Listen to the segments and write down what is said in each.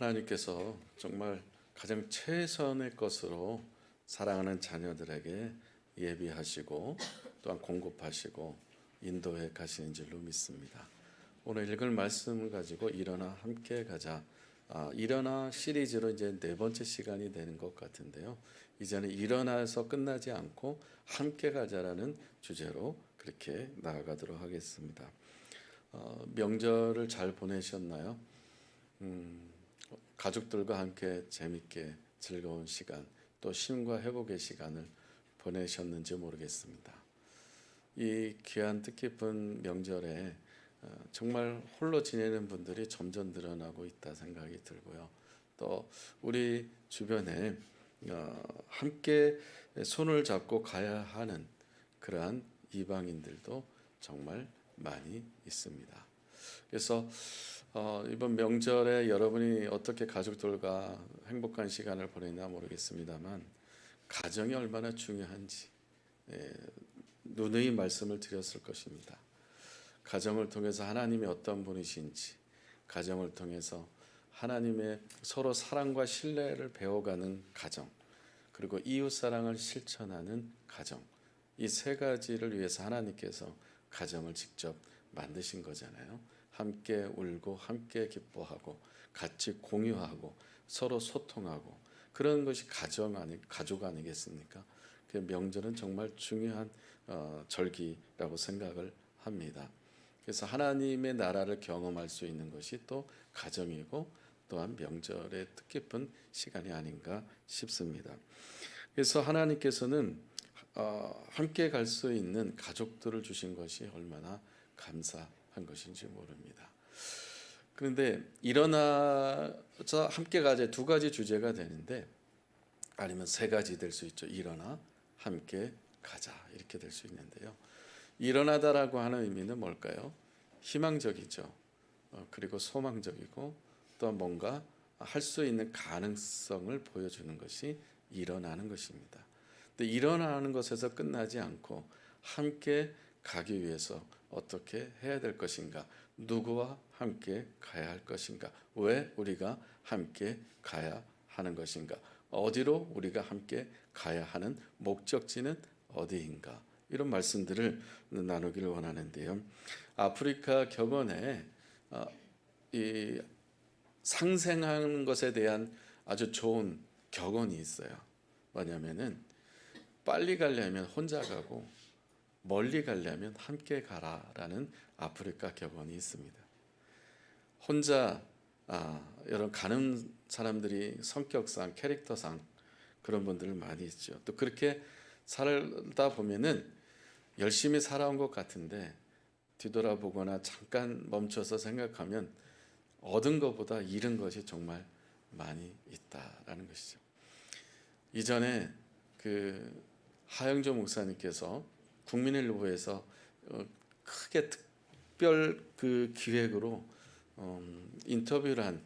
하나님께서 정말 가장 최선의 것으로 사랑하는 자녀들에게 예비하시고 또한 공급하시고 인도해 가시는 줄로 믿습니다. 오늘 읽을 말씀을 가지고 일어나 함께 가자. 일어나 시리즈로 이제 네 번째 시간이 되는 것 같은데요. 이제는 일어나서 끝나지 않고 함께 가자라는 주제로 그렇게 나아가도록 하겠습니다. 명절을 잘 보내셨나요? 가족들과 함께 재밌게 즐거운 시간, 또 쉼과 회복의 시간을 보내셨는지 모르겠습니다. 이 귀한 뜻깊은 명절에 정말 홀로 지내는 분들이 점점 늘어나고 있다 생각이 들고요. 또 우리 주변에 함께 손을 잡고 가야 하는 그러한 이방인들도 정말 많이 있습니다. 그래서 이번 명절에 여러분이 어떻게 가족들과 행복한 시간을 보내나 모르겠습니다만 가정이 얼마나 중요한지 누누이 말씀을 드렸을 것입니다. 가정을 통해서 하나님이 어떤 분이신지, 가정을 통해서 하나님의 서로 사랑과 신뢰를 배워가는 가정, 그리고 이웃 사랑을 실천하는 가정, 이 세 가지를 위해서 하나님께서 가정을 직접 만드신 거잖아요. 함께 울고 함께 기뻐하고 같이 공유하고 서로 소통하고 그런 것이 가족 아니겠습니까? 그 명절은 정말 중요한 절기라고 생각을 합니다. 그래서 하나님의 나라를 경험할 수 있는 것이 또 가정이고 또한 명절의 뜻깊은 시간이 아닌가 싶습니다. 그래서 하나님께서는 함께 갈 수 있는 가족들을 주신 것이 얼마나 감사한 것인지 모릅니다. 그런데 일어나서 함께 가자 두 가지 주제가 되는데 아니면 세 가지 될 수 있죠. 일어나 함께 가자 이렇게 될 수 있는데요. 일어나다라고 하는 의미는 뭘까요? 희망적이죠. 그리고 소망적이고 또 뭔가 할 수 있는 가능성을 보여주는 것이 일어나는 것입니다. 근데 일어나는 것에서 끝나지 않고 함께 가기 위해서 어떻게 해야 될 것인가? 누구와 함께 가야 할 것인가? 왜 우리가 함께 가야 하는 것인가? 어디로 우리가 함께 가야 하는 목적지는 어디인가? 이런 말씀들을 나누기를 원하는데요. 아프리카 격언에 이 상생하는 것에 대한 아주 좋은 격언이 있어요. 뭐냐면은 빨리 가려면 혼자 가고 멀리 가려면 함께 가라라는 아프리카 격언이 있습니다. 혼자 여러 가는 사람들이 성격상 캐릭터상 그런 분들 많이 있죠. 또 그렇게 살다 보면은 열심히 살아온 것 같은데 뒤돌아보거나 잠깐 멈춰서 생각하면 얻은 것보다 잃은 것이 정말 많이 있다라는 것이죠. 이전에 그 하영조 목사님께서 국민일보에서 크게 특별 그 기획으로 인터뷰를 한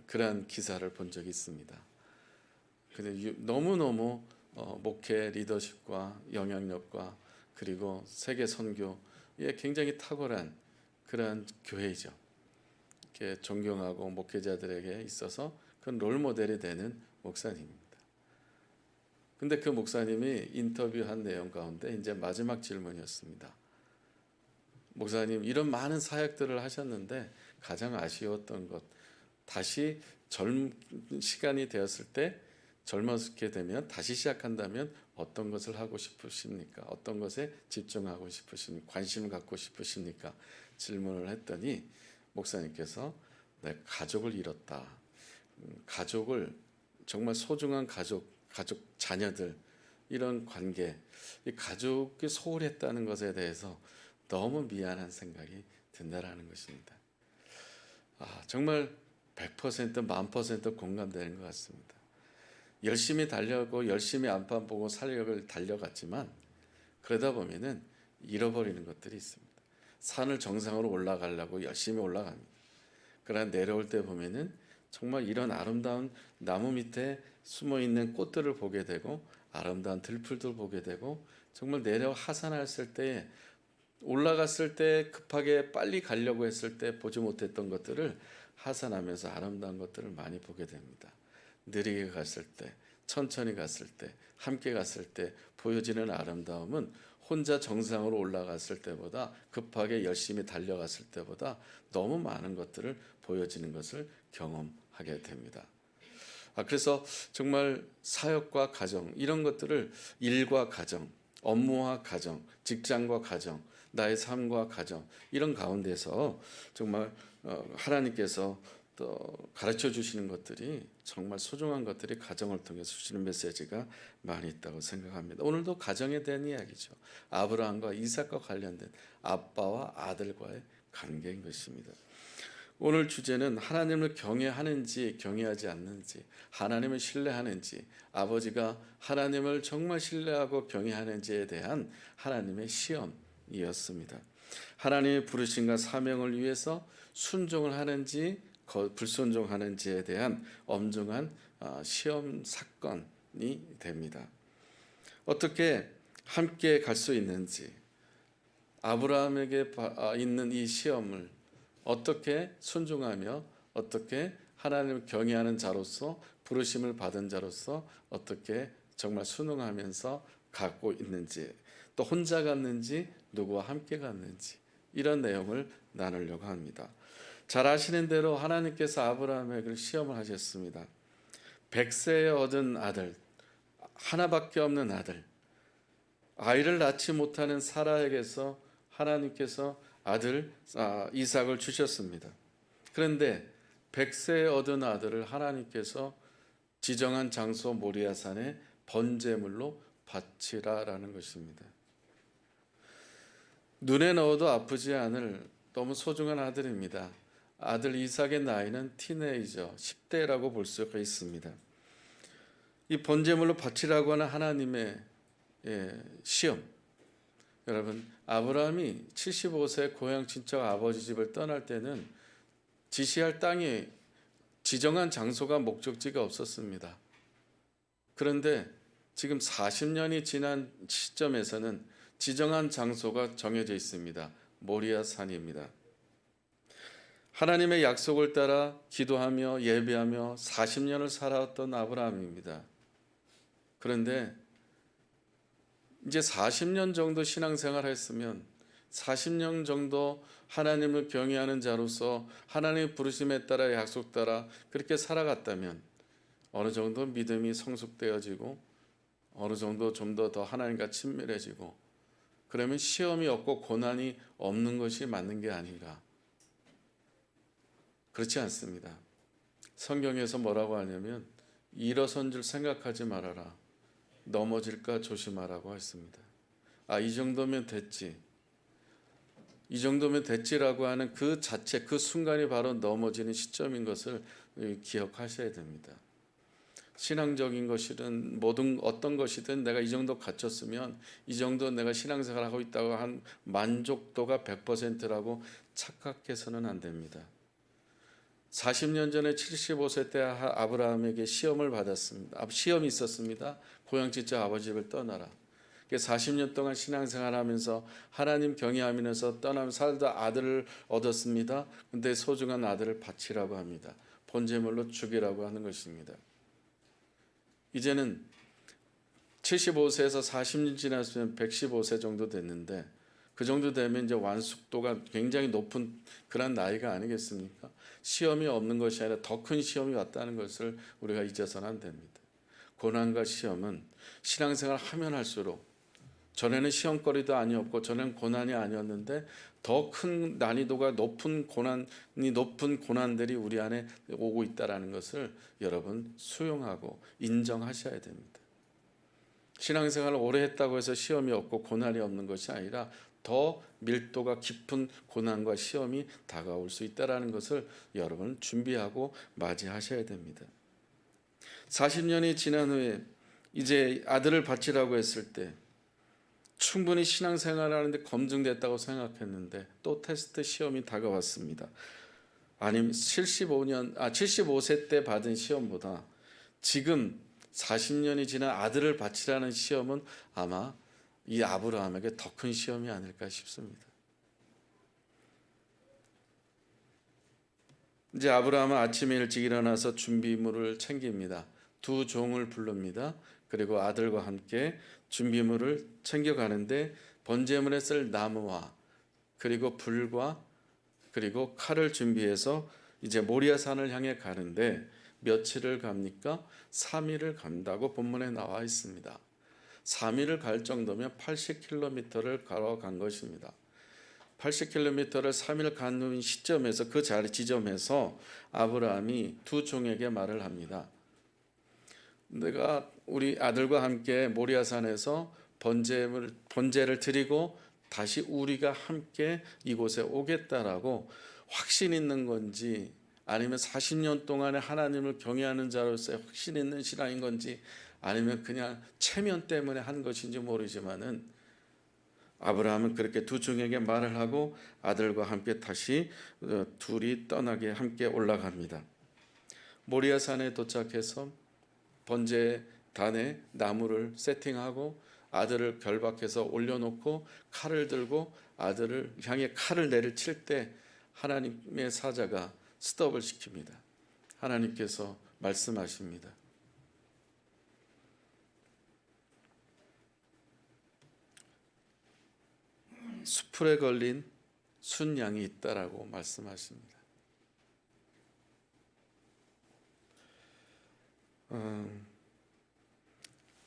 그러한 기사를 본 적이 있습니다. 근데 너무너무 목회 리더십과 영향력과 그리고 세계 선교에 굉장히 탁월한 그러한 교회이죠. 이렇게 존경하고 목회자들에게 있어서 그런 롤 모델이 되는 목사님입니다. 근데 그 목사님이 인터뷰한 내용 가운데 이제 마지막 질문이었습니다. 목사님, 이런 많은 사역들을 하셨는데 가장 아쉬웠던 것, 다시 젊은 시간이 되었을 때 젊었게 되면 다시 시작한다면 어떤 것을 하고 싶으십니까? 어떤 것에 집중하고 싶으십니까? 관심을 갖고 싶으십니까? 질문을 했더니 목사님께서 내 가족을 잃었다. 가족을 정말 소중한 가족, 자녀들 이런 관계, 이 가족이 소홀했다는 것에 대해서 너무 미안한 생각이 든다라는 것입니다. 정말 100% 1000% 공감되는 것 같습니다. 열심히 달려고 열심히 안판 보고 살력을 달려갔지만 그러다 보면은 잃어버리는 것들이 있습니다. 산을 정상으로 올라가려고 열심히 올라갑니다. 그러나 내려올 때 보면은 정말 이런 아름다운 나무 밑에 숨어 있는 꽃들을 보게 되고 아름다운 들풀들 보게 되고 정말 내려 하산했을 때 올라갔을 때 급하게 빨리 가려고 했을 때 보지 못했던 것들을 하산하면서 아름다운 것들을 많이 보게 됩니다. 느리게 갔을 때, 천천히 갔을 때, 함께 갔을 때 보여지는 아름다움은 혼자 정상으로 올라갔을 때보다, 급하게 열심히 달려갔을 때보다 너무 많은 것들을 보여지는 것을 경험하게 됩니다. 그래서 정말 사역과 가정, 이런 것들을, 일과 가정, 업무와 가정, 직장과 가정, 나의 삶과 가정, 이런 가운데서 정말 하나님께서 또 가르쳐 주시는 것들이, 정말 소중한 것들이 가정을 통해서 주시는 메시지가 많이 있다고 생각합니다. 오늘도 가정에 대한 이야기죠. 아브라함과 이삭과 관련된 아빠와 아들과의 관계인 것입니다. 오늘 주제는 하나님을 경외하는지 경외하지 않는지, 하나님을 신뢰하는지, 아버지가 하나님을 정말 신뢰하고 경외하는지에 대한 하나님의 시험이었습니다. 하나님의 부르심과 사명을 위해서 순종을 하는지 불순종하는지에 대한 엄중한 시험 사건이 됩니다. 어떻게 함께 갈 수 있는지, 아브라함에게 있는 이 시험을 어떻게 순종하며, 어떻게 하나님을 경외하는 자로서, 부르심을 받은 자로서 어떻게 정말 순응하면서 갖고 있는지, 또 혼자 갔는지 누구와 함께 갔는지, 이런 내용을 나누려고 합니다. 잘 아시는 대로 하나님께서 아브라함에게 시험을 하셨습니다. 100세에 얻은 아들, 하나밖에 없는 아들, 아이를 낳지 못하는 사라에게서 하나님께서 아들 이삭을 주셨습니다. 그런데 100세에 얻은 아들을 하나님께서 지정한 장소 모리아산에 번제물로 바치라라는 것입니다. 눈에 넣어도 아프지 않을 너무 소중한 아들입니다. 아들 이삭의 나이는 티네이저 10대라고 볼 수가 있습니다. 이 번제물로 바치라고 하는 하나님의 시험, 여러분, 아브라함이 75세 고향 친척 아버지 집을 떠날 때는 지시할 땅이, 지정한 장소가, 목적지가 없었습니다. 그런데 지금 40년이 지난 시점에서는 지정한 장소가 정해져 있습니다. 모리아 산입니다. 하나님의 약속을 따라 기도하며 예배하며 40년을 살아왔던 아브라함입니다. 그런데 이제 40년 정도 신앙생활을 했으면, 40년 정도 하나님을 경외하는 자로서 하나님의 부르심에 따라, 약속 따라 그렇게 살아갔다면 어느 정도 믿음이 성숙되어지고, 어느 정도 좀 더 하나님과 친밀해지고, 그러면 시험이 없고 고난이 없는 것이 맞는 게 아닌가? 그렇지 않습니다. 성경에서 뭐라고 하냐면, 일어선 줄 생각하지 말아라, 넘어질까 조심하라고 했습니다. 이 정도면 됐지, 이 정도면 됐지라고 하는 그 자체, 그 순간이 바로 넘어지는 시점인 것을 기억하셔야 됩니다. 신앙적인 것이든 모든 어떤 것이든 내가 이 정도 갖췄으면, 이 정도 내가 신앙생활하고 있다고 한 만족도가 100%라고 착각해서는 안 됩니다. 40년 전에 75세 때 아브라함에게 시험을 받았습니다. 시험이 있었습니다. 고향 친척 아버지 집을 떠나라. 40년 동안 신앙생활하면서 하나님 경외하면서 떠나며 살다 아들을 얻었습니다. 근데 소중한 아들을 바치라고 합니다. 번제물로 죽이라고 하는 것입니다. 이제는 75세에서 40년 지났으면 115세 정도 됐는데, 그 정도 되면 이제 완숙도가 굉장히 높은 그런 나이가 아니겠습니까? 시험이 없는 것이 아니라 더 큰 시험이 왔다는 것을 우리가 잊어서는 안 됩니다. 고난과 시험은 신앙생활 하면 할수록, 전에는 시험거리도 아니었고 전에는 고난이 아니었는데 더 큰 난이도가 높은 높은 고난들이 우리 안에 오고 있다는 것을 여러분 수용하고 인정하셔야 됩니다. 신앙생활을 오래 했다고 해서 시험이 없고 고난이 없는 것이 아니라 더 밀도가 깊은 고난과 시험이 다가올 수 있다는 것을 여러분 준비하고 맞이하셔야 됩니다. 40년이 지난 후에 이제 아들을 바치라고 했을 때 충분히 신앙생활하는데 검증됐다고 생각했는데 또 테스트 시험이 다가왔습니다. 아니면 75세 때 받은 시험보다 지금 40년이 지난 아들을 바치라는 시험은 아마 이 아브라함에게 더 큰 시험이 아닐까 싶습니다. 이제 아브라함은 아침에 일찍 일어나서 준비물을 챙깁니다. 두 종을 부릅니다. 그리고 아들과 함께 준비물을 챙겨가는데 번제물에 쓸 나무와 그리고 불과 그리고 칼을 준비해서 이제 모리아산을 향해 가는데 며칠을 갑니까? 3일을 간다고 본문에 나와 있습니다. 3일을 갈 정도면 80km를 걸어간 것입니다. 80km를 3일 간 시점에서 그 자리 지점에서 아브라함이 두 종에게 말을 합니다. 내가 우리 아들과 함께 모리아산에서 번제를 드리고 다시 우리가 함께 이곳에 오겠다라고 확신 있는 건지 아니면 40년 동안에 하나님을 경외하는 자로서의 확신 있는 신앙인 건지 아니면 그냥 체면 때문에 한 것인지 모르지만은 아브라함은 그렇게 두 종에게 말을 하고 아들과 함께 다시 둘이 떠나게 함께 올라갑니다. 모리아산에 도착해서 번제단에 나무를 세팅하고 아들을 결박해서 올려놓고 칼을 들고 아들을 향해 칼을 내리칠 때 하나님의 사자가 스톱을 시킵니다. 하나님께서 말씀하십니다. 수풀에 걸린 순양이 있다라고 말씀하십니다.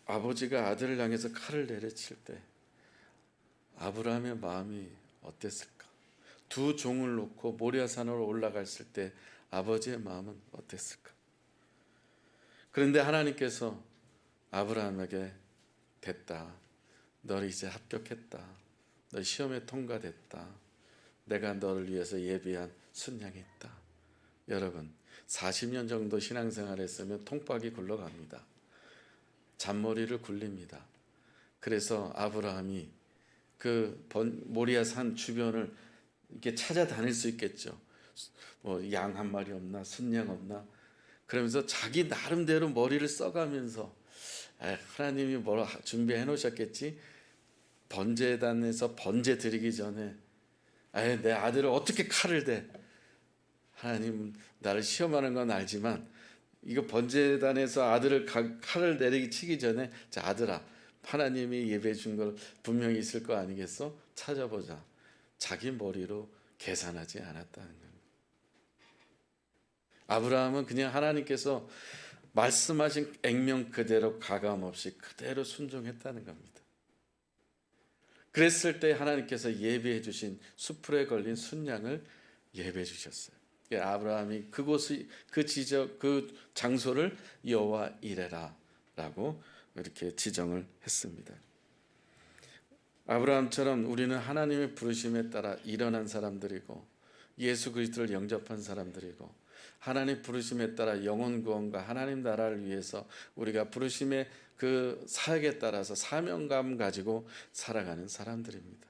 아버지가 아들을 향해서 칼을 내리칠 때 아브라함의 마음이 어땠을까? 두 종을 놓고 모리아산으로 올라갔을 때 아버지의 마음은 어땠을까? 그런데 하나님께서 아브라함에게 됐다. 너 이제 합격했다. 너 시험에 통과됐다. 내가 너를 위해서 예비한 순양이 있다. 여러분 40년 정도 신앙생활 했으면 통박이 굴러갑니다. 잔머리를 굴립니다. 그래서 아브라함이 그 모리아산 주변을 이렇게 찾아다닐 수 있겠죠. 뭐 양 한 마리 없나, 순양 없나. 그러면서 자기 나름대로 머리를 써가면서 하나님이 뭘 준비해 놓으셨겠지. 번제단에서 번제 드리기 전에 내 아들을 어떻게 칼을 대? 하나님 나를 시험하는 건 알지만 이거 번제단에서 아들을 칼을 내리기 치기 전에 자 아들아 하나님이 예배해 준 걸 분명히 있을 거 아니겠어? 찾아보자. 자기 머리로 계산하지 않았다는 겁니다. 아브라함은 그냥 하나님께서 말씀하신 액면 그대로 가감없이 그대로 순종했다는 겁니다. 그랬을 때 하나님께서 예배해 주신 수풀에 걸린 순양을 예배해 주셨어요. 아브라함이 그곳의 그 장소를 여호와 이레라라고 이렇게 지정을 했습니다. 아브라함처럼 우리는 하나님의 부르심에 따라 일어난 사람들이고 예수 그리스도를 영접한 사람들이고 하나님 부르심에 따라 영혼 구원과 하나님 나라를 위해서 우리가 부르심의 그 사역에 따라서 사명감 가지고 살아가는 사람들입니다.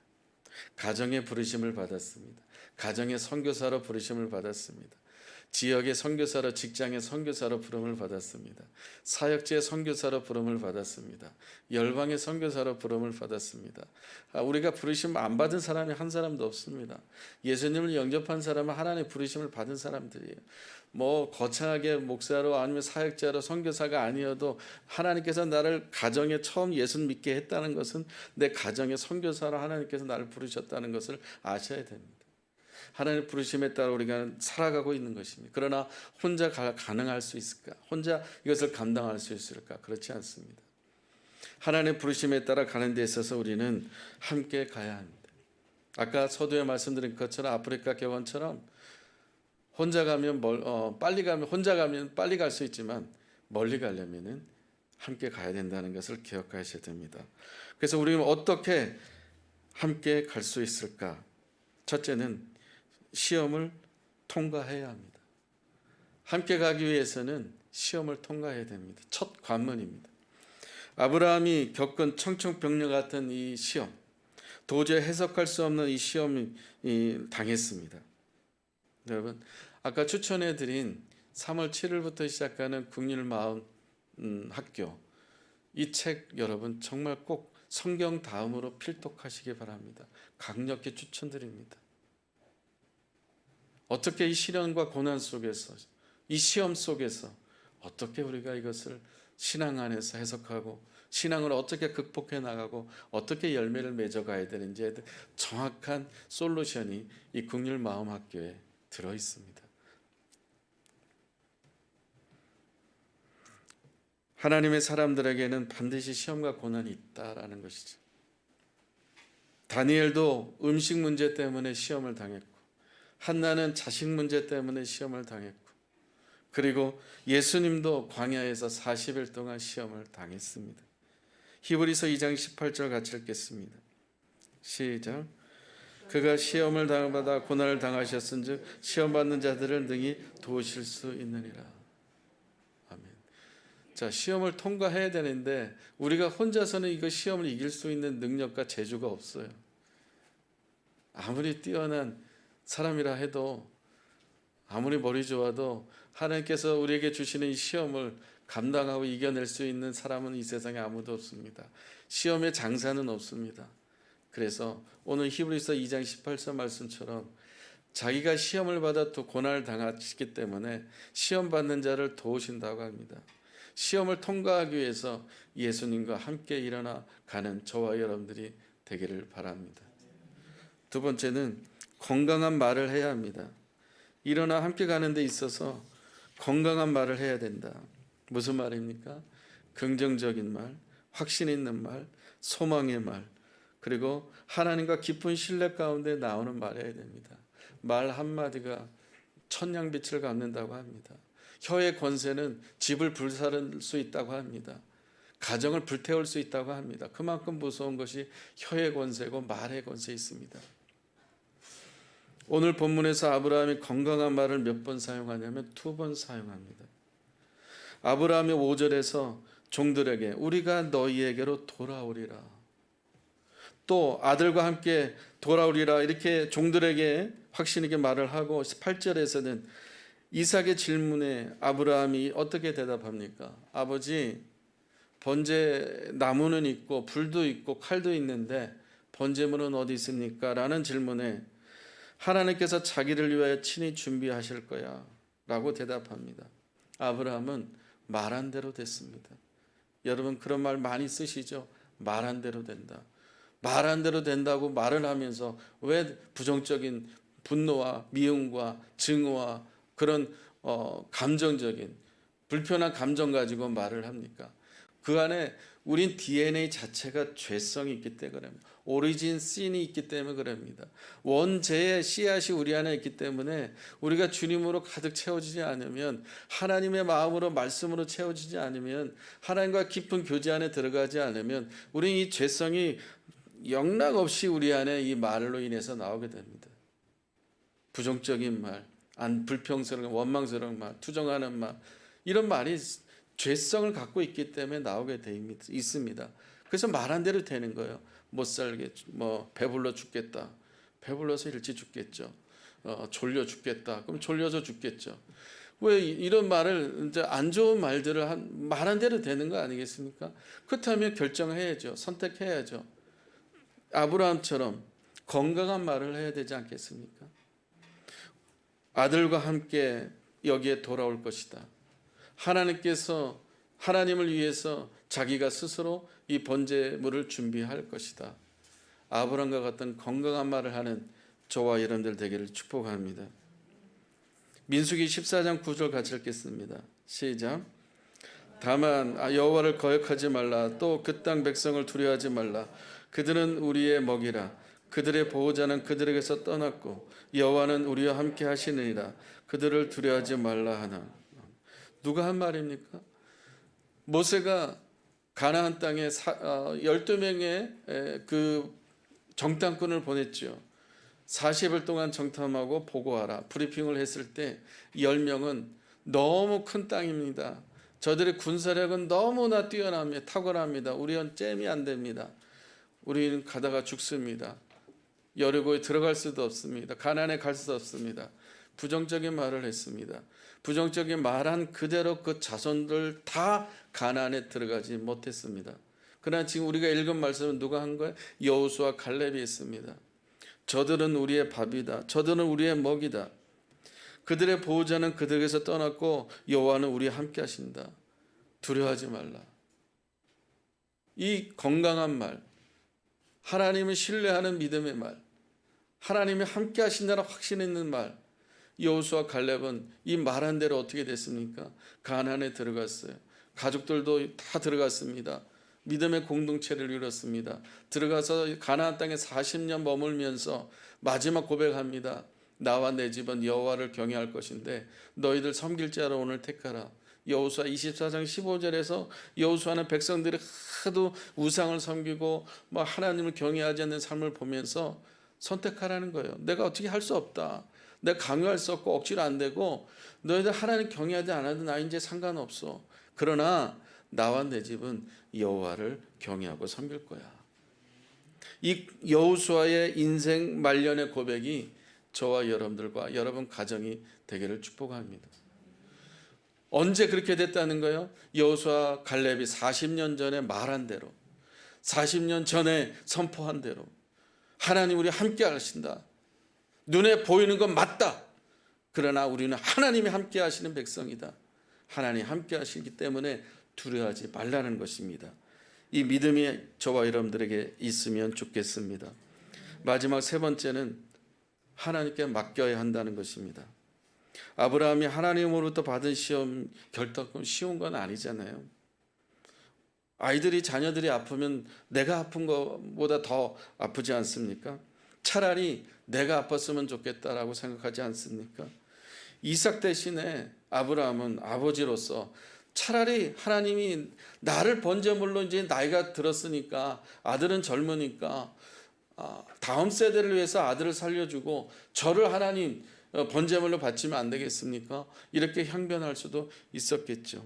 가정의 부르심을 받았습니다. 가정의 선교사로 부르심을 받았습니다. 지역의 선교사로 직장의 선교사로 부름을 받았습니다. 사역지의 선교사로 부름을 받았습니다. 열방의 선교사로 부름을 받았습니다. 우리가 부르심 안 받은 사람이 한 사람도 없습니다. 예수님을 영접한 사람은 하나님의 부르심을 받은 사람들이에요. 뭐 거창하게 목사로 아니면 사역자로 선교사가 아니어도 하나님께서 나를 가정에 처음 예수 믿게 했다는 것은 내 가정의 선교사로 하나님께서 나를 부르셨다는 것을 아셔야 됩니다. 하나님의 부르심에 따라 우리가 살아가고 있는 것입니다. 그러나 혼자 가능할 수 있을까? 혼자 이것을 감당할 수 있을까? 그렇지 않습니다. 하나님의 부르심에 따라 가는 데 있어서 우리는 함께 가야 합니다. 아까 서두에 말씀드린 것처럼 아프리카 개원처럼 혼자 가면 혼자 가면 빨리 갈 수 있지만 멀리 가려면은 함께 가야 된다는 것을 기억하셔야 됩니다. 그래서 우리는 어떻게 함께 갈 수 있을까? 첫째는 시험을 통과해야 합니다. 함께 가기 위해서는 시험을 통과해야 됩니다. 첫 관문입니다. 아브라함이 겪은 청천벽력 같은 이 시험, 도저히 해석할 수 없는 이 시험이 당했습니다. 여러분, 아까 추천해드린 3월 7일부터 시작하는 국률마음 학교, 이 책 여러분 정말 꼭 성경 다음으로 필독하시기 바랍니다. 강력히 추천드립니다. 어떻게 이 시련과 고난 속에서, 이 시험 속에서 어떻게 우리가 이것을 신앙 안에서 해석하고 신앙을 어떻게 극복해 나가고 어떻게 열매를 맺어가야 되는지에 대한 정확한 솔루션이 이 긍휼 마음 학교에 들어 있습니다. 하나님의 사람들에게는 반드시 시험과 고난이 있다라는 것이죠. 다니엘도 음식 문제 때문에 시험을 당했고, 한나는 자식 문제 때문에 시험을 당했고, 그리고 예수님도 광야에서 40일 동안 시험을 당했습니다. 히브리서 2장 18절 같이 읽겠습니다. 시작. 그가 시험을 받아 고난을 당하셨은즉 시험 받는 자들을 능히 도우실 수 있느니라. 아멘. 자, 시험을 통과해야 되는데 우리가 혼자서는 이거 시험을 이길 수 있는 능력과 재주가 없어요. 아무리 뛰어난 사람이라 해도, 아무리 머리 좋아도 하나님께서 우리에게 주시는 이 시험을 감당하고 이겨낼 수 있는 사람은 이 세상에 아무도 없습니다. 시험의 장사는 없습니다. 그래서 오늘 히브리서 2장 18절 말씀처럼 자기가 시험을 받아 또 고난을 당하시기 때문에 시험 받는 자를 도우신다고 합니다. 시험을 통과하기 위해서 예수님과 함께 일어나 가는 저와 여러분들이 되기를 바랍니다. 두 번째는 건강한 말을 해야 합니다. 일어나 함께 가는 데 있어서 건강한 말을 해야 된다. 무슨 말입니까? 긍정적인 말, 확신 있는 말, 소망의 말, 그리고 하나님과 깊은 신뢰 가운데 나오는 말이어야 됩니다. 말 한마디가 천냥빛을 갚는다고 합니다. 혀의 권세는 집을 불사를 수 있다고 합니다. 가정을 불태울 수 있다고 합니다. 그만큼 무서운 것이 혀의 권세고 말의 권세 있습니다. 오늘 본문에서 아브라함이 건강한 말을 몇 번 사용하냐면 2번 사용합니다. 아브라함이 5절에서 종들에게 우리가 너희에게로 돌아오리라, 또 아들과 함께 돌아오리라, 이렇게 종들에게 확신 있게 말을 하고, 8절에서는 이삭의 질문에 아브라함이 어떻게 대답합니까? 아버지, 번제 나무는 있고 불도 있고 칼도 있는데 번제물은 어디 있습니까? 라는 질문에 하나님께서 자기를 위하여 친히 준비하실 거야 라고 대답합니다. 아브라함은 말한 대로 됐습니다. 여러분 그런 말 많이 쓰시죠? 말한 대로 된다. 말한 대로 된다고 말을 하면서 왜 부정적인 분노와 미움과 증오와 그런 감정적인 불편한 감정 가지고 말을 합니까? 그 안에 우린 DNA 자체가 죄성이 있기 때문에 그럽니다. 오리진 씬이 있기 때문에 그럽니다. 원죄의 씨앗이 우리 안에 있기 때문에 우리가 주님으로 가득 채워지지 않으면, 하나님의 마음으로 말씀으로 채워지지 않으면, 하나님과 깊은 교제 안에 들어가지 않으면 우리는 이 죄성이 영락없이 우리 안에 이 말로 인해서 나오게 됩니다. 부정적인 말, 불평스러운 원망스러운 말, 투정하는 말, 이런 말이 죄성을 갖고 있기 때문에 나오게 돼 있습니다. 그래서 말한 대로 되는 거예요. 못 살게, 배불러 죽겠다. 배불러서 일찍 죽겠죠. 졸려 죽겠다. 그럼 졸려서 죽겠죠. 왜 이런 말을, 이제 안 좋은 말들을 말한 대로 되는 거 아니겠습니까? 그렇다면 결정해야죠. 선택해야죠. 아브라함처럼 건강한 말을 해야 되지 않겠습니까? 아들과 함께 여기에 돌아올 것이다. 하나님께서 하나님을 위해서 자기가 스스로 이 번제물을 준비할 것이다. 아브라함과 같은 건강한 말을 하는 저와 여러분들 되기를 축복합니다. 민수기 14장 9절 같이 읽겠습니다. 시작. 다만 여호와를 거역하지 말라. 또 그 땅 백성을 두려워하지 말라. 그들은 우리의 먹이라. 그들의 보호자는 그들에게서 떠났고 여호와는 우리와 함께 하시느니라. 그들을 두려워하지 말라 하나. 누가 한 말입니까? 모세가 가나안 땅에 12명의 그 정탐꾼을 보냈죠. 40일 동안 정탐하고 보고하라. 브리핑을 했을 때 10명은 너무 큰 땅입니다. 저들의 군사력은 너무나 뛰어납니다. 탁월합니다. 우리는 잼이 안 됩니다. 우리는 가다가 죽습니다. 여리고에 들어갈 수도 없습니다. 가나안에 갈 수도 없습니다. 부정적인 말을 했습니다. 부정적인 말한 그대로 그 자손들 다 가나안에 들어가지 못했습니다. 그러나 지금 우리가 읽은 말씀은 누가 한 거예요? 여호수아 갈렙이 했습니다. 저들은 우리의 밥이다. 저들은 우리의 먹이다. 그들의 보호자는 그들에게서 떠났고 여호와는 우리와 함께 하신다. 두려워하지 말라. 이 건강한 말, 하나님을 신뢰하는 믿음의 말, 하나님이 함께 하신다는 확신 있는 말, 여호수아 갈렙은 이 말한 대로 어떻게 됐습니까? 가나안에 들어갔어요. 가족들도 다 들어갔습니다. 믿음의 공동체를 이뤘습니다. 들어가서 가나안 땅에 40년 머물면서 마지막 고백합니다. 나와 내 집은 여호와를 경외할 것인데 너희들 섬길 자로 오늘 택하라. 여호수아 24장 15절에서 여호수아는 백성들이 하도 우상을 섬기고 하나님을 경외하지 않는 삶을 보면서 선택하라는 거예요. 내가 어떻게 할 수 없다. 내가 강요할 수 없고 억지로 안 되고 너희들 하나님 경외하지 않아도 나 이제 상관없어. 그러나 나와 내 집은 여호와를 경외하고 섬길 거야. 이 여호수아의 인생 말년의 고백이 저와 여러분들과 여러분 가정이 되기를 축복합니다. 언제 그렇게 됐다는 거예요? 여호수아 갈렙이 40년 전에 말한 대로, 40년 전에 선포한 대로 하나님 우리 함께 하신다. 눈에 보이는 건 맞다. 그러나 우리는 하나님이 함께 하시는 백성이다. 하나님 함께 하시기 때문에 두려워하지 말라는 것입니다. 이 믿음이 저와 여러분들에게 있으면 좋겠습니다. 마지막 세 번째는 하나님께 맡겨야 한다는 것입니다. 아브라함이 하나님으로부터 받은 시험 결단은 쉬운 건 아니잖아요. 아이들이 자녀들이 아프면 내가 아픈 것보다 더 아프지 않습니까? 차라리 내가 아팠으면 좋겠다라고 생각하지 않습니까? 이삭 대신에 아브라함은 아버지로서 차라리 하나님이 나를 번제물로 이제 나이가 들었으니까 아들은 젊으니까 다음 세대를 위해서 아들을 살려주고 저를 하나님 번제물로 바치면 안 되겠습니까? 이렇게 형변할 수도 있었겠죠.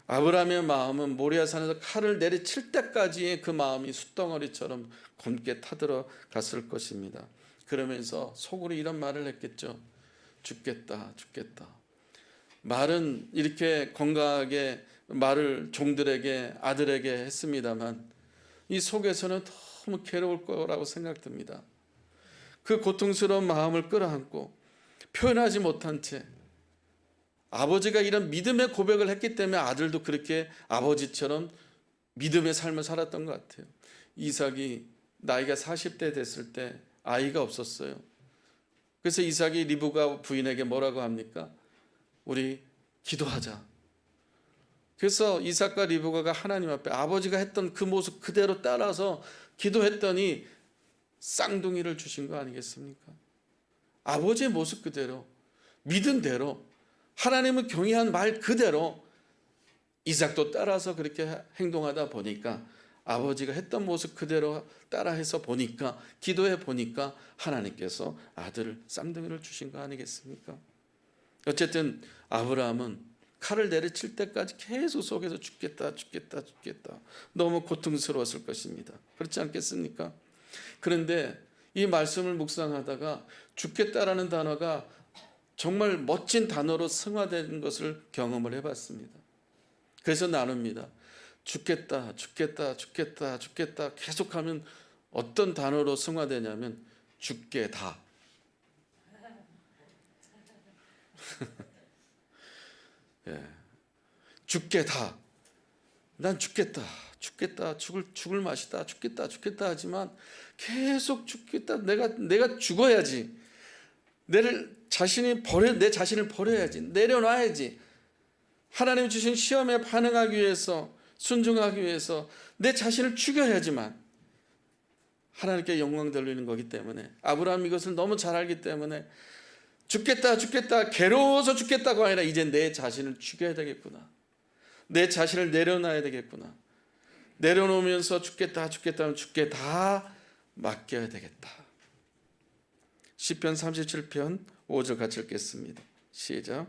아브라함의 마음은 모리아산에서 칼을 내리칠 때까지의 그 마음이 숫덩어리처럼 검게 타들어 갔을 것입니다. 그러면서 속으로 이런 말을 했겠죠. 죽겠다, 죽겠다. 말은 이렇게 건강하게 말을 종들에게 아들에게 했습니다만 이 속에서는 너무 괴로울 거라고 생각됩니다. 그 고통스러운 마음을 끌어안고 표현하지 못한 채 아버지가 이런 믿음의 고백을 했기 때문에 아들도 그렇게 아버지처럼 믿음의 삶을 살았던 것 같아요. 이삭이 나이가 40대 됐을 때 아이가 없었어요. 그래서 이삭이 리브가 부인에게 뭐라고 합니까? 우리 기도하자. 그래서 이삭과 리브가가 하나님 앞에 아버지가 했던 그 모습 그대로 따라서 기도했더니 쌍둥이를 주신 거 아니겠습니까? 아버지의 모습 그대로 믿음대로 하나님을 경외한 말 그대로 이삭도 따라서 그렇게 행동하다 보니까 아버지가 했던 모습 그대로 따라해서 보니까 기도해 보니까 하나님께서 아들을 쌍둥이를 주신 거 아니겠습니까? 어쨌든 아브라함은 칼을 내리칠 때까지 계속 속에서 죽겠다 죽겠다 죽겠다 너무 고통스러웠을 것입니다. 그렇지 않겠습니까? 그런데 이 말씀을 묵상하다가 죽겠다라는 단어가 정말 멋진 단어로 승화된 것을 경험을 해봤습니다. 그래서 나눕니다. 죽겠다 죽겠다 죽겠다 죽겠다 계속하면 어떤 단어로 승화되냐면 죽게 다. 예. 죽게 다. 난 죽겠다 죽겠다 죽을 맛이다 죽겠다 죽겠다 하지만 계속 죽겠다 내가 죽어야지 내 자신을 버려야지 내려놔야지 하나님 주신 시험에 반응하기 위해서 순종하기 위해서 내 자신을 죽여야지만 하나님께 영광 돌리는 거기 때문에 아브라함이 이것을 너무 잘 알기 때문에 죽겠다 죽겠다 괴로워서 죽겠다가 아니라 이제 내 자신을 죽여야 되겠구나 내 자신을 내려놔야 되겠구나 내려놓으면서 죽겠다 죽겠다 하면 죽게 다 맡겨야 되겠다. 시편 37편 5절 같이 읽겠습니다. 시작.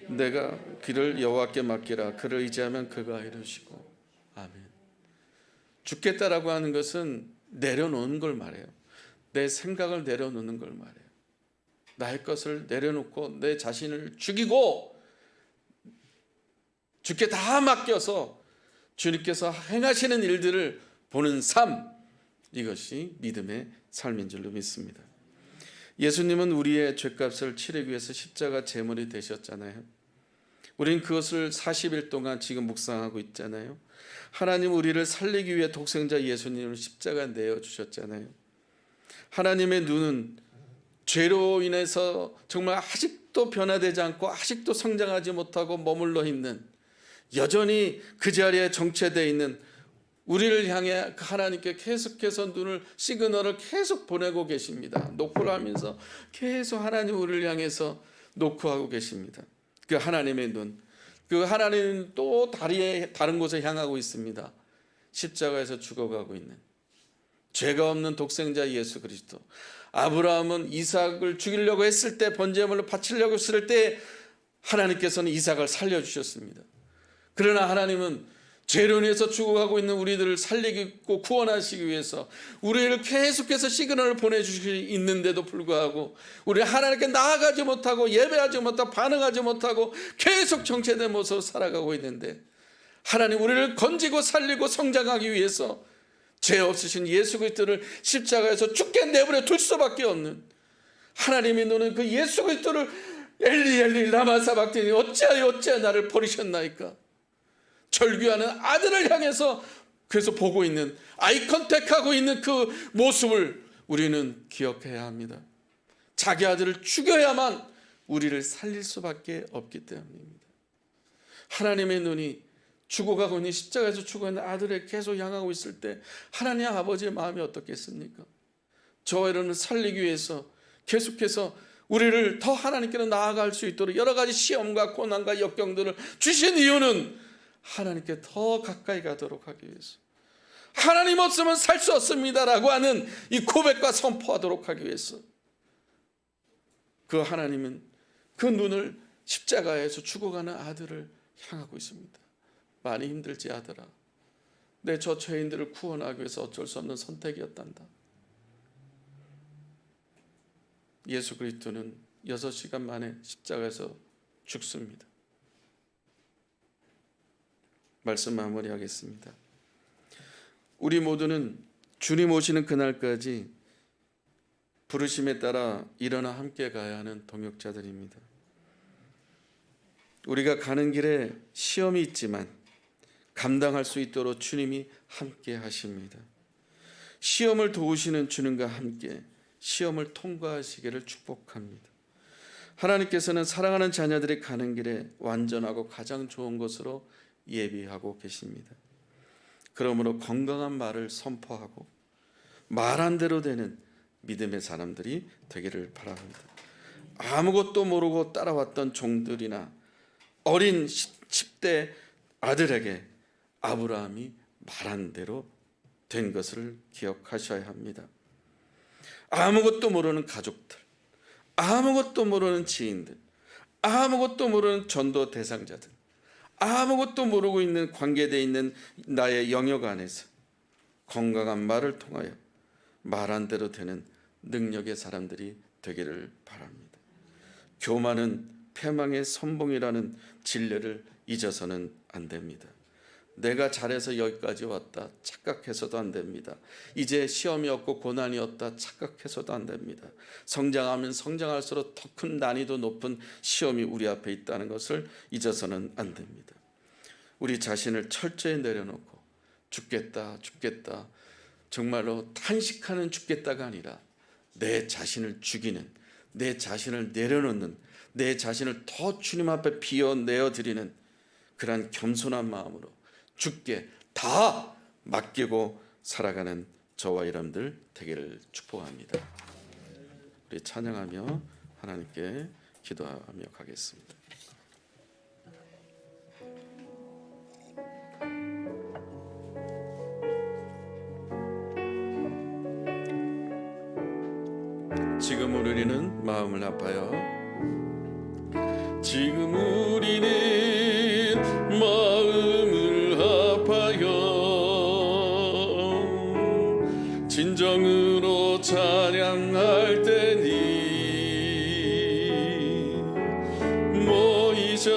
내가 길을 여호와께 맡기라 그를 의지하면 그가 이루시고. 아멘. 죽겠다라고 하는 것은 내려놓는 걸 말해요. 내 생각을 내려놓는 걸 말해요. 나의 것을 내려놓고 내 자신을 죽이고 주께 다 맡겨서 주님께서 행하시는 일들을 보는 삶, 이것이 믿음의 삶인 줄로 믿습니다. 예수님은 우리의 죄값을 치르기 위해서 십자가 제물이 되셨잖아요. 우린 그것을 40일 동안 지금 묵상하고 있잖아요. 하나님 우리를 살리기 위해 독생자 예수님을 십자가에 내어주셨잖아요. 하나님의 눈은 죄로 인해서 정말 아직도 변화되지 않고 아직도 성장하지 못하고 머물러 있는, 여전히 그 자리에 정체되어 있는 우리를 향해 하나님께 계속해서 눈을, 시그널을 계속 보내고 계십니다. 노크를 하면서 계속 하나님 우리를 향해서 노크하고 계십니다. 그 하나님의 눈, 그 하나님은 또 다른 곳에 향하고 있습니다. 십자가에서 죽어가고 있는 죄가 없는 독생자 예수 그리스도. 아브라함은 이삭을 죽이려고 했을 때, 번제물로 바치려고 했을 때 하나님께서는 이삭을 살려주셨습니다. 그러나 하나님은 죄로 인해서 죽어가고 있는 우리들을 살리고 구원하시기 위해서 우리를 계속해서 시그널을 보내주시고 있는데도 불구하고 우리 하나님께 나아가지 못하고 예배하지 못하고 반응하지 못하고 계속 정체된 모습으로 살아가고 있는데, 하나님 우리를 건지고 살리고 성장하기 위해서 죄 없으신 예수 그리스도를 십자가에서 죽게 내버려 둘 수밖에 없는, 하나님의 눈은 그 예수 그리스도를 엘리 엘리 라마 사박다니 어찌하여 나를 버리셨나이까, 절규하는 아들을 향해서 그래서 보고 있는, 아이 컨택하고 있는 그 모습을 우리는 기억해야 합니다. 자기 아들을 죽여야만 우리를 살릴 수밖에 없기 때문입니다. 하나님의 눈이 죽어가고 있는, 십자가에서 죽어있는 아들에 계속 향하고 있을 때 하나님 아버지의 마음이 어떻겠습니까? 저와 여러분을 살리기 위해서 계속해서 우리를 더 하나님께로 나아갈 수 있도록 여러 가지 시험과 고난과 역경들을 주신 이유는 하나님께 더 가까이 가도록 하기 위해서, 하나님 없으면 살 수 없습니다라고 하는 이 고백과 선포하도록 하기 위해서, 그 하나님은 그 눈을 십자가에서 죽어가는 아들을 향하고 있습니다. 많이 힘들지 아들아, 내 저 죄인들을 구원하기 위해서 어쩔 수 없는 선택이었단다. 예수 그리스도는 6시간 만에 십자가에서 죽습니다. 말씀 마무리하겠습니다. 우리 모두는 주님 오시는 그날까지 부르심에 따라 일어나 함께 가야 하는 동역자들입니다. 우리가 가는 길에 시험이 있지만 감당할 수 있도록 주님이 함께 하십니다. 시험을 도우시는 주님과 함께 시험을 통과하시기를 축복합니다. 하나님께서는 사랑하는 자녀들이 가는 길에 완전하고 가장 좋은 것으로 예비하고 계십니다. 그러므로 건강한 말을 선포하고 말한 대로 되는 믿음의 사람들이 되기를 바랍니다. 아무것도 모르고 따라왔던 종들이나 어린 10대 아들에게 아브라함이 말한 대로 된 것을 기억하셔야 합니다. 아무것도 모르는 가족들, 아무것도 모르는 지인들, 아무것도 모르는 전도 대상자들, 아무것도 모르고 있는 관계되어 있는 나의 영역 안에서 건강한 말을 통하여 말한 대로 되는 능력의 사람들이 되기를 바랍니다. 교만은 패망의 선봉이라는 진리를 잊어서는 안 됩니다. 내가 잘해서 여기까지 왔다 착각해서도 안 됩니다. 이제 시험이 없고 고난이 없다 착각해서도 안 됩니다. 성장하면 성장할수록 더 큰 난이도 높은 시험이 우리 앞에 있다는 것을 잊어서는 안 됩니다. 우리 자신을 철저히 내려놓고 죽겠다 정말로 탄식하는 죽겠다가 아니라 내 자신을 죽이는, 내 자신을 내려놓는, 내 자신을 더 주님 앞에 비워내어드리는 그러한 겸손한 마음으로 죽게 다 맡기고 살아가는 저와 여러분들 되기를 축복합니다. 우리 찬양하며 하나님께 기도하며 가겠습니다. 지금 우리는 마음을 아파요. 지금 우리는 마음을 아파요. 진정으로 찬양할 때니 모이자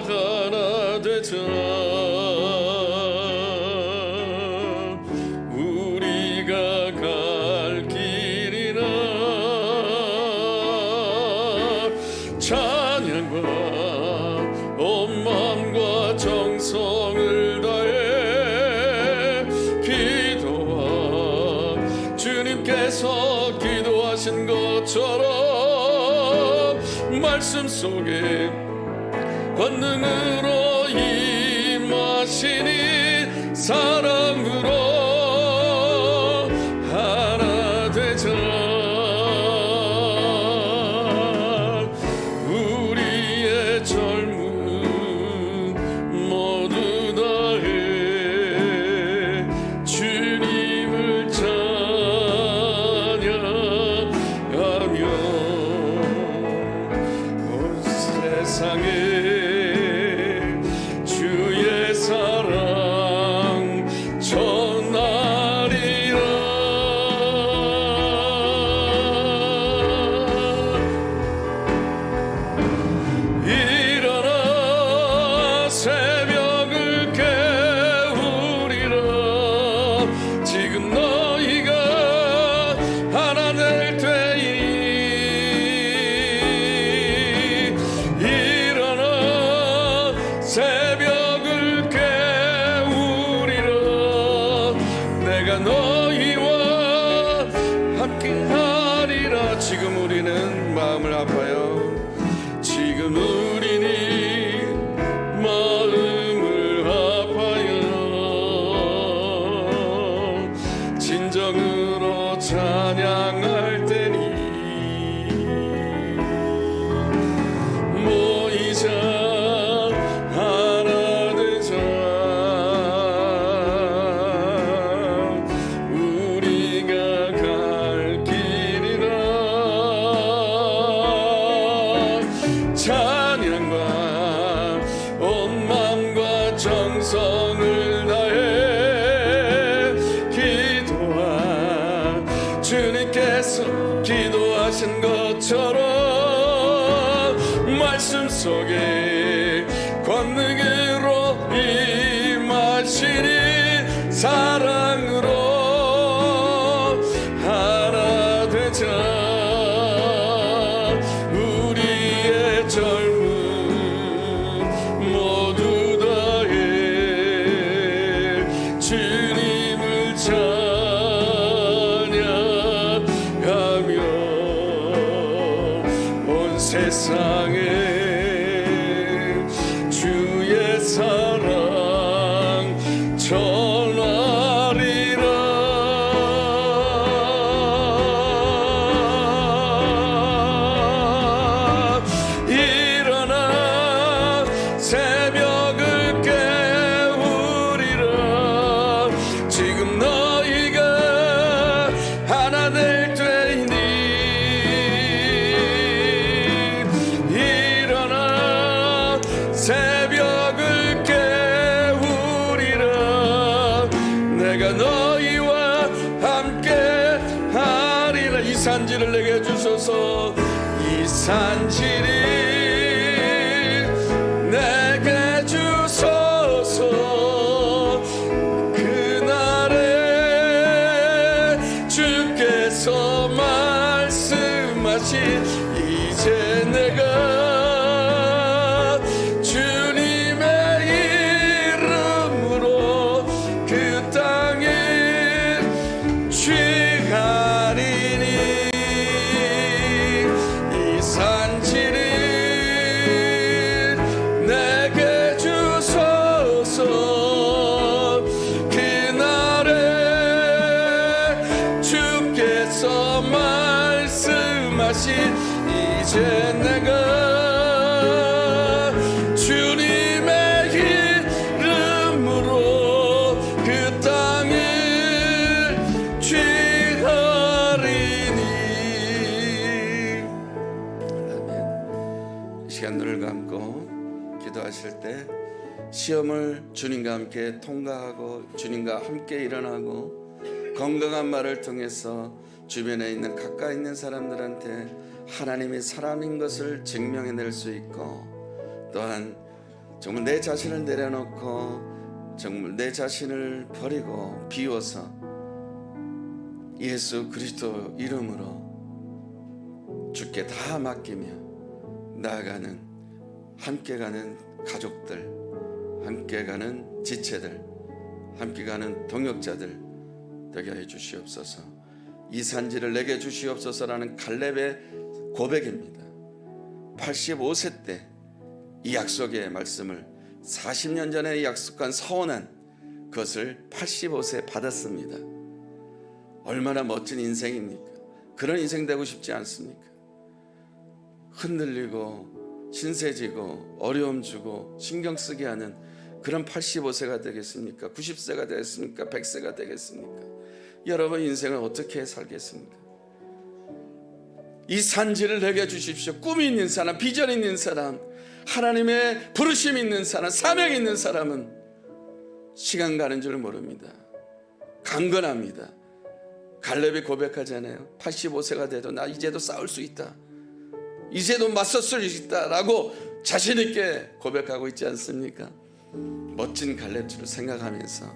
하나 되자. 우리가 갈 길이나 찬양과 온 마음과 정성을 다해 기도와 주님께서 기도하신 것처럼 말씀 속에 권능으로 임하시니 사랑으로 하나 되자. 우리의 젊음 모두 다해 주님을 찬양하며 온 세상에 주의 사랑 전하리라. 일어나 새벽을 깨우리라. 지금 너희가 하나 될 때이니 일어나 새벽을 깨우리라. 내가 너희와 함께하리라. 지금 우리는 마음을 아파요. 지금 우리는 마음을 아파요. 진정으로 찬양할 때니 모이자 하나 되자. 우리가 갈 길이라. 찬양과 온 마음과 정성을 다해 기도와 주님께서 기도하신 것처럼 말씀 속에 권능으로 임하시니 사랑으로 하나 되자. 우리의 젊음 모두 다해 주님을 찬양하며 온 세상에 주의 사랑 전하리라. 일어나 새벽을 깨우리라. 지금 너희가 하나 될 때이니 일어나 새벽을 깨우리라. 내가 너희와 함께 하리라. 이 산지를 내게 주소서. 이 산지를 내게 주소서. 그날에 주께서 말씀하신 이제 내가 주님의 이름으로 그 땅에 취하리니 이 산지를 내게 주소서. 그날에 주께서 말씀하신 이제 내가 주님의 이름으로 그 땅을 취하리니. 아멘. 이 시간 눈을 감고 기도하실 때 시험을 주님과 함께 통과하고 주님과 함께 일어나고 건강한 말을 통해서 주변에 있는 가까이 있는 사람들한테 하나님이 사람인 것을 증명해낼 수 있고, 또한 정말 내 자신을 내려놓고 정말 내 자신을 버리고 비워서 예수 그리스도 이름으로 주께 다 맡기며 나아가는, 함께 가는 가족들, 함께 가는 지체들, 함께 가는 동역자들 되게 해 주시옵소서. 이 산지를 내게 주시옵소서라는 갈렙의 고백입니다. 85세 때 이 약속의 말씀을 40년 전에 약속한 서원한 그것을 85세에 받았습니다. 얼마나 멋진 인생입니까? 그런 인생 되고 싶지 않습니까? 흔들리고 신세지고 어려움 주고 신경 쓰게 하는 그런 85세가 되겠습니까? 90세가 되겠습니까? 100세가 되겠습니까? 여러분 인생을 어떻게 살겠습니까? 이 산지를 내게 주십시오. 꿈이 있는 사람, 비전이 있는 사람, 하나님의 부르심이 있는 사람, 사명이 있는 사람은 시간 가는 줄 모릅니다. 강건합니다. 갈렙이 고백하잖아요. 85세가 돼도 나 이제도 싸울 수 있다, 이제도 맞설 수 있다 라고 자신 있게 고백하고 있지 않습니까? 멋진 갈렙주를 생각하면서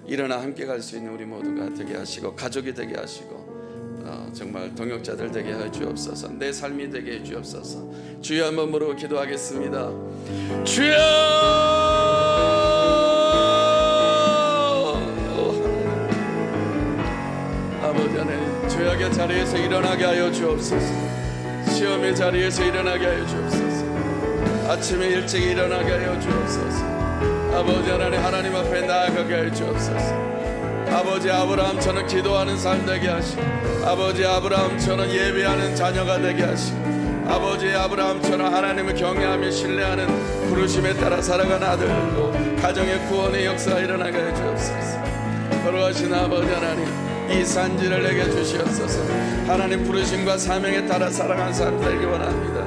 일어나 함께 갈 수 있는 우리 모두가 되게 하시고, 가족이 되게 하시고, 정말 동역자들 되게 해 주옵소서. 내 삶이 되게 해 주옵소서. 주여 한번 부르고 기도하겠습니다. 주여! 아버지 하나님, 죄악의 자리에서 일어나게 하여 주옵소서. 시험의 자리에서 일어나게 하여 주옵소서. 아침에 일찍 일어나게 하여 주옵소서. 아버지 하나님, 하나님 앞에 나아가게 하여 주옵소서. 아버지 아브라함처럼 기도하는 삶 되게 하시고, 아버지 아브라함처럼 예배하는 자녀가 되게 하시고, 아버지 아브라함처럼 하나님을 경외하며 신뢰하는 부르심에 따라 살아가는 아들들로 가정의 구원의 역사가 일어나게 해 주옵소서. 걸어가신 아버지 하나님, 이 산지를 내게 주시옵소서. 하나님 부르심과 사명에 따라 살아가는 삶 되기 원합니다.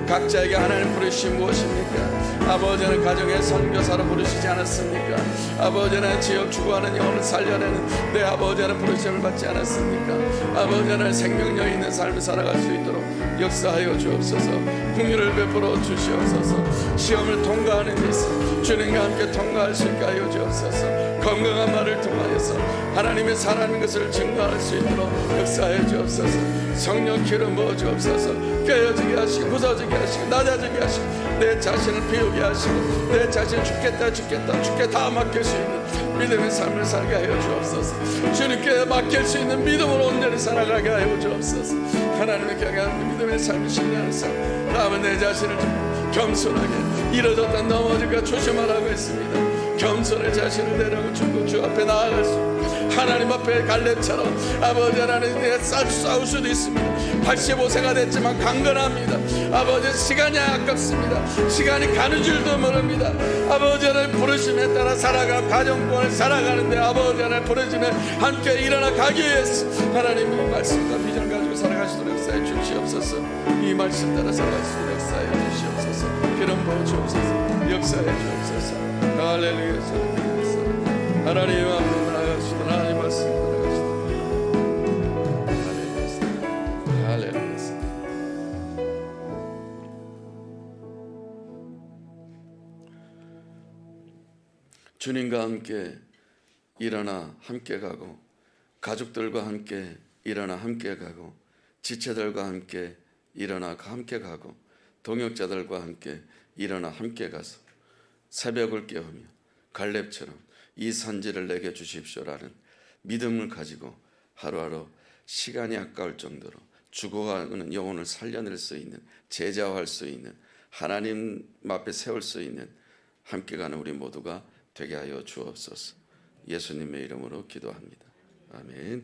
각자에게 하나님 부르심 무엇입니까? 아버지는 가정의 선교사로 부르시지 않았습니까? 아버지는 지역 주구하는 영혼을 살려내는 내 아버지는 부르심을 받지 않았습니까? 아버지는 생명력 있는 삶을 살아갈 수 있도록 역사하여 주옵소서. 긍휼을 베풀어 주시옵소서. 시험을 통과하는 일, 주님과 함께 통과할 수 있게 하여 주옵소서. 건강한 말을 통하여서 하나님의 살아있는 것을 증거할 수 있도록 역사하여 주옵소서. 성령 기름 부어 주옵소서. 깨어지게 하시고, 부서지게 하시고, 낮아지게 하시고, 내 자신을 비우게 하시고, 내 자신 죽겠다 죽게 다 맡길 수 있는 믿음의 삶을 살게 하여 주옵소서. 주님께 맡길 수 있는 믿음으로 온전히 살아가게 하여 주옵소서. 하나님의 경외하는 믿음의 삶을 신뢰하는 삶, 다음은 내 자신을 겸손하게 일어졌다 넘어질까 조심하라고 했습니다. 겸손의 자신을 내려고 주 앞에 나아갈 수, 하나님 앞에 갈렙처럼 아버지 하나님 내가 싸울 수도 있습니다. 85세가 됐지만 강건합니다. 아버지 시간이 아깝습니다. 시간이 가는 줄도 모릅니다. 아버지 하나님 부르심에 따라 살아가 가정권을 살아가는데, 아버지 하나님 부르심에 함께 일어나 가기 위해서 하나님의 말씀과 비전 가지고 살아가시도록 역사해 주시옵소서. 이 말씀 따라 살아갈 수 있도록 역사해 주시옵소서. 기름 부어 주옵소서. 역사해 주옵소서. 할렐루야. 하나님 앞에 나아가시다, 하나님 말씀 나아가시다. 할렐루야. 주님과 함께 일어나 함께 가고, 가족들과 함께 일어나 함께 가고, 지체들과 함께 일어나 함께 가고, 동역자들과 함께 일어나 함께 가서 새벽을 깨우며 갈렙처럼 이 산지를 내게 주십시오라는 믿음을 가지고 하루하루 시간이 아까울 정도로 죽어가는 영혼을 살려낼 수 있는, 제자화할 수 있는, 하나님 앞에 세울 수 있는 함께 가는 우리 모두가 되게 하여 주옵소서. 예수님의 이름으로 기도합니다. 아멘.